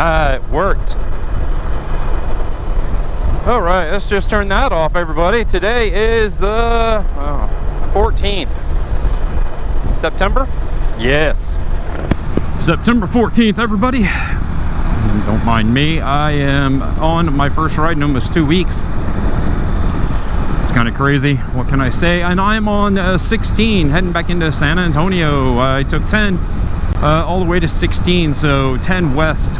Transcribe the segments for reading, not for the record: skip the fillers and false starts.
It worked. All right, let's just turn that off, everybody. Today is the 14th. September? Yes. September 14th, everybody. Don't mind me. I am on my first ride in almost 2 weeks. It's kind of crazy. What can I say? And I'm on 16, heading back into San Antonio. I took 10 all the way to 16, so 10 west.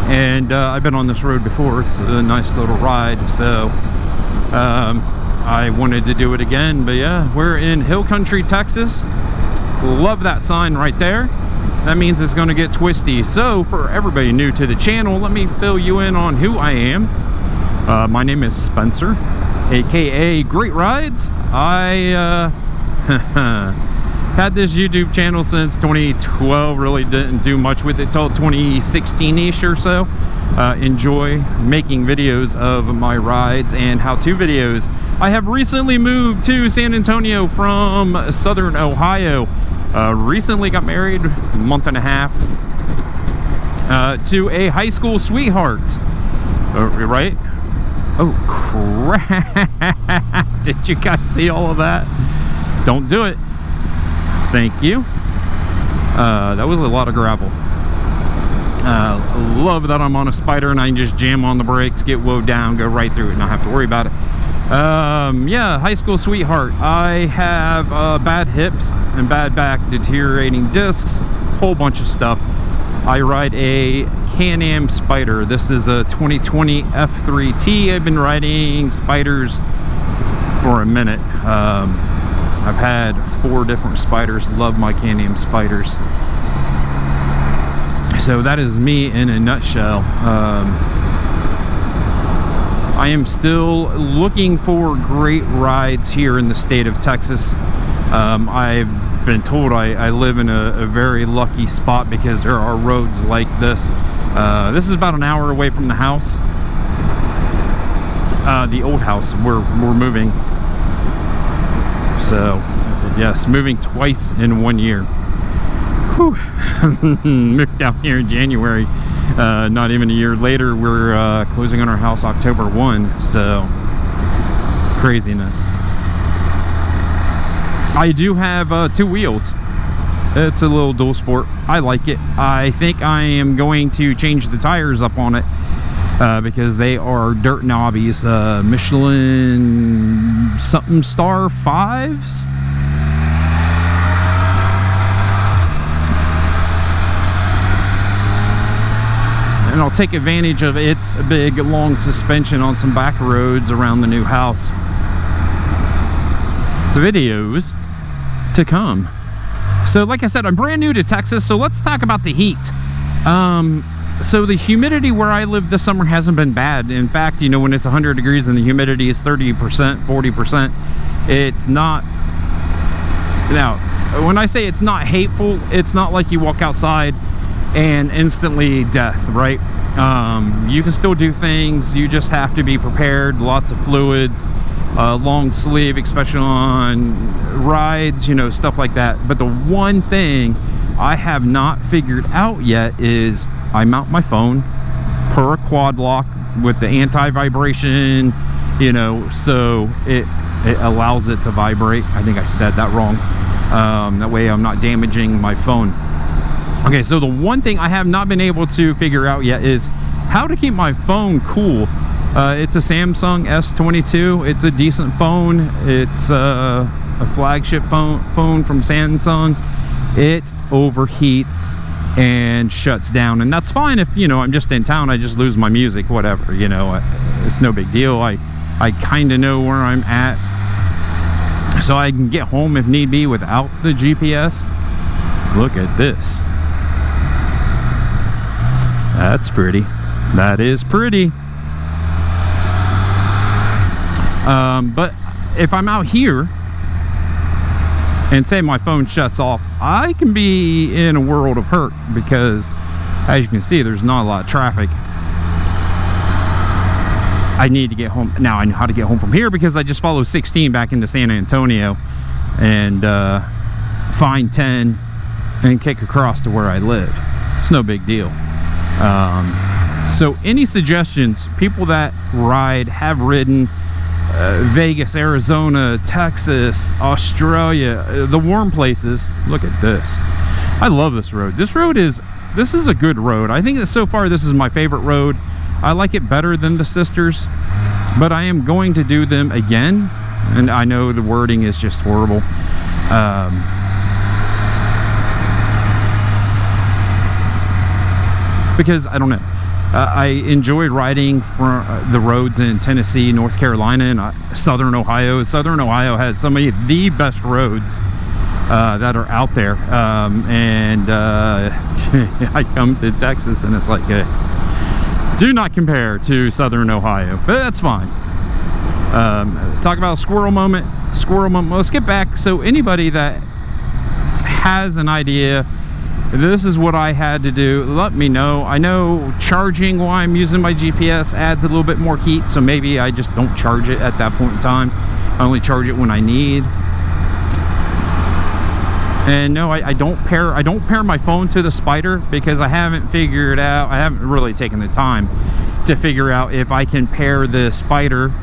And I've been on this road before. It's a nice little ride, so I wanted to do it again. But yeah, we're in Hill Country, Texas. Love that sign right there. That means it's going to get twisty. So for everybody new to the channel, let me fill you in on who I am. My name is Spencer, aka Great Rides. I had this YouTube channel since 2012. Really didn't do much with it till 2016-ish or so. Enjoy making videos of my rides and how-to videos. I have recently moved to San Antonio from Southern Ohio. Recently got married a month and a half to a high school sweetheart. Right? Oh crap! Did you guys see all of that? Don't do it. Thank you. That was a lot of gravel. Love that I'm on a Spider and I can just jam on the brakes, get woe down, go right through it, not have to worry about it. Yeah, high school sweetheart. I have bad hips and bad back, deteriorating discs, whole bunch of stuff. I ride a Can-Am Spider. This is a 2020 F3T. I've been riding Spiders for a minute. I've had 4 different Spiders. Love my Can-Am Spiders. So that is me in a nutshell. I am still looking for great rides here in the state of Texas. I've been told I live in a very lucky spot because there are roads like this. This is about an hour away from the house. The old house. We're moving. So, yes, moving twice in 1 year. Whew. Moved down here in January. Not even a year later, we're closing on our house October 1. So, craziness. I do have 2 wheels. It's a little dual sport. I like it. I think I am going to change the tires up on it. Because they are dirt knobbies, Michelin something star 5s. And I'll take advantage of its big long suspension on some back roads around the new house. Videos to come. So like I said, I'm brand new to Texas, so let's talk about the heat. So the humidity where I live this summer hasn't been bad. In fact, you know, when it's 100 degrees and the humidity is 30%, 40%, it's not... Now, when I say it's not hateful, it's not like you walk outside and instantly death, right? You can still do things. You just have to be prepared. Lots of fluids, long sleeve, especially on rides, you know, stuff like that. But the one thing I have not figured out yet is I mount my phone per a quad lock with the anti-vibration, you know, so it allows it to vibrate. I think I said that wrong. That way I'm not damaging my phone. Okay, so the one thing I have not been able to figure out yet is how to keep my phone cool. It's a Samsung S22. It's a decent phone. It's a flagship phone from Samsung. It overheats and shuts down, and that's fine if, you know, I'm just in town, I just lose my music, whatever, you know, it's no big deal. I kind of know where I'm at, so I can get home if need be without the GPS. Look at this. That's pretty. That is pretty. But if I'm out here and say my phone shuts off, I can be in a world of hurt because, as you can see, there's not a lot of traffic. I need to get home. Now I know how to get home from here because I just follow 16 back into San Antonio and find 10 and kick across to where I live. It's no big deal. So any suggestions, people that ride, have ridden Vegas, Arizona, Texas, Australia, the warm places, look at this. I love this road. This is a good road. I think that so far this is my favorite road. I like it better than the sisters, but I am going to do them again. And I know the wording is just horrible. Because I don't know. I enjoyed riding from the roads in Tennessee, North Carolina, and Southern Ohio. Southern Ohio has some of the best roads that are out there. I come to Texas and it's like, do not compare to Southern Ohio, but that's fine. Talk about a squirrel moment. Let's get back. So anybody that has an idea, this is what I had to do, let me know. I know charging while I'm using my GPS adds a little bit more heat, so maybe I just don't charge it at that point in time. I only charge it when I need. And no, I don't pair my phone to the Spider because I haven't figured out, I haven't really taken the time to figure out if I can pair the Spider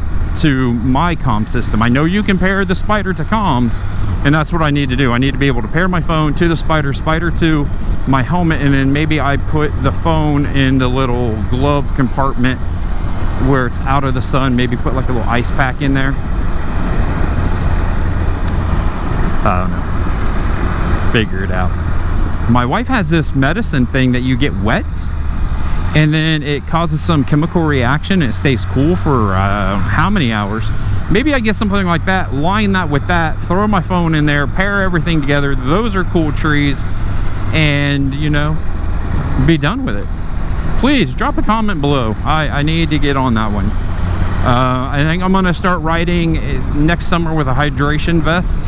to my comm system. I know you can pair the Spider to comms, and that's what I need to do. I need to be able to pair my phone to the Spider to my helmet, and then maybe I put the phone in the little glove compartment where it's out of the sun, maybe put like a little ice pack in there. I don't know. Figure it out. My wife has this medicine thing that you get wet and then it causes some chemical reaction and it stays cool for how many hours. Maybe I get something like that, line that with that, throw my phone in there, pair everything together. Those are cool trees, and you know, be done with it. Please drop a comment below. I need to get on that one. I think I'm gonna start riding next summer with a hydration vest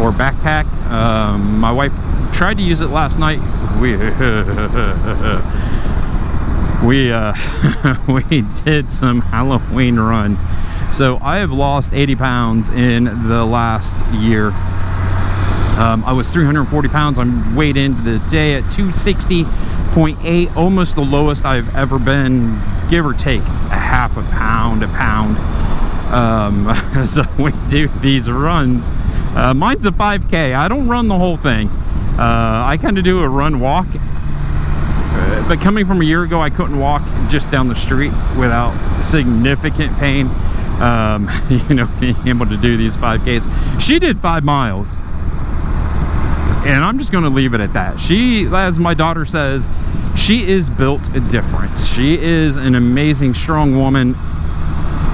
or backpack. My wife tried to use it last night. We did some Halloween run. So I have lost 80 pounds in the last year. I was 340 pounds. I'm weighed in today at 260.8, almost the lowest I've ever been, give or take a half a pound. So we do these runs. Mine's a 5K. I don't run the whole thing. I kind of do a run walk. But coming from a year ago, I couldn't walk just down the street without significant pain. You know, being able to do these 5Ks. She did 5 miles. And I'm just going to leave it at that. She, as my daughter says, she is built different. She is an amazing, strong woman.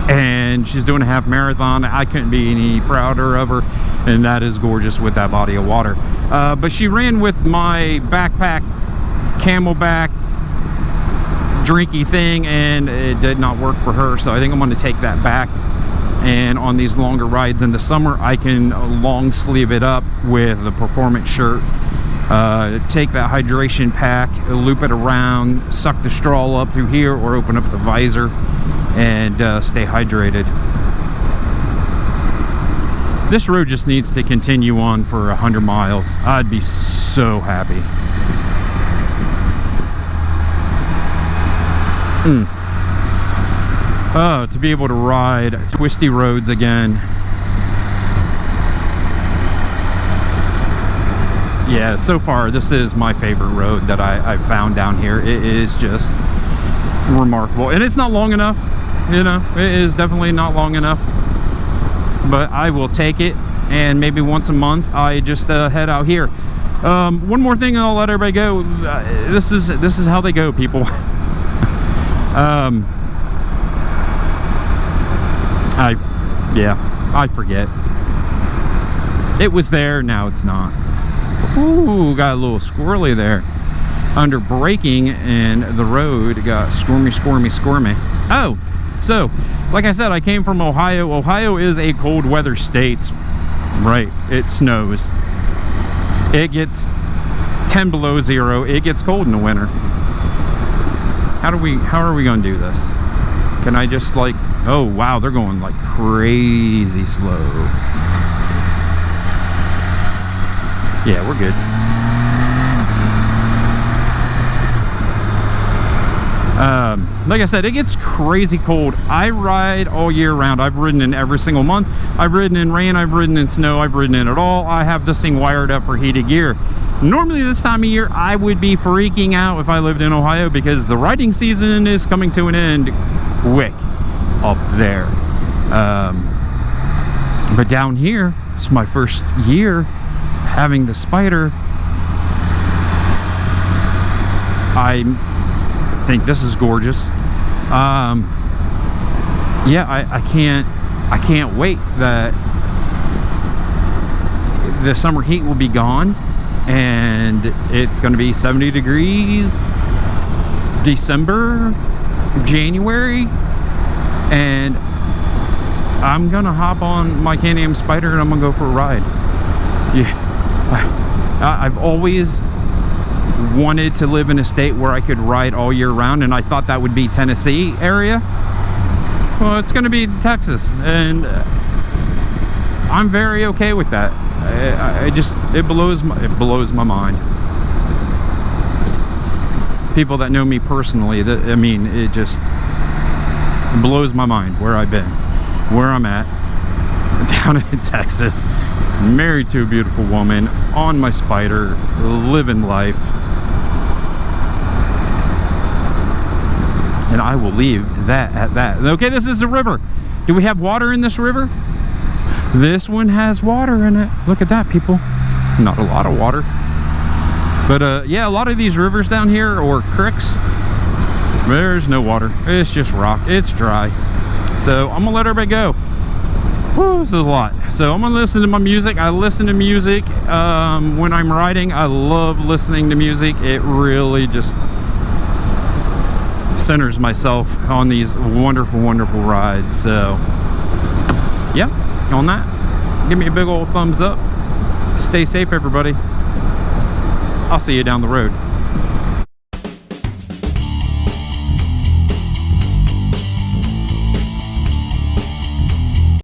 And she's doing a half marathon. I couldn't be any prouder of her. And that is gorgeous with that body of water. But she ran with my backpack, Camelback drinky thing, and it did not work for her. So I think I'm going to take that back, and on these longer rides in the summer I can long sleeve it up with a performance shirt, take that hydration pack, loop it around, suck the straw up through here, or open up the visor and stay hydrated. This road just needs to continue on for 100 miles. I'd be so happy. To be able to ride twisty roads again. Yeah, so far this is my favorite road that I've found down here. It is just remarkable, and it's not long enough. You know, it is definitely not long enough, but I will take it. And maybe once a month I just head out here. One more thing, and I'll let everybody go. This is how they go, people. I forget. It was there, now it's not. Ooh, got a little squirrely there. Under braking, and the road got squirmy. Oh, so, like I said, I came from Ohio. Ohio is a cold weather state, right? It snows. It gets 10 below zero. It gets cold in the winter. How are we gonna do this? Can I just like, oh wow, they're going like crazy slow. Yeah, we're good. Like I said, it gets crazy cold. I ride all year round. I've ridden in every single month. I've ridden in rain, I've ridden in snow, I've ridden in it all. I have this thing wired up for heated gear. Normally this time of year I would be freaking out if I lived in Ohio, because the riding season is coming to an end quick up there. But down here, it's my first year having the Spider. I think this is gorgeous. Yeah, I can't wait that the summer heat will be gone and it's going to be 70 degrees December, January, and I'm gonna hop on my Can-Am Spider and I'm gonna go for a ride. Yeah, I've always wanted to live in a state where I could ride all year round, and I thought that would be Tennessee area. Well, it's going to be Texas, and I'm very okay with that. It blows my mind. People that know me personally, it just blows my mind where I've been, where I'm at, down in Texas, married to a beautiful woman, on my Spider, living life. And I will leave that at that. Okay, this is a river. Do we have water in this river? This one has water in it. Look at that, people. Not a lot of water. But yeah, a lot of these rivers down here, or creeks, there's no water. It's just rock. It's dry. So I'm gonna let everybody go. Whew, this is a lot. So I'm gonna listen to my music. I listen to music when I'm riding. I love listening to music. It really just centers myself on these wonderful, wonderful rides. So yeah, on that, give me a big old thumbs up. Stay safe, everybody. I'll see you down the road.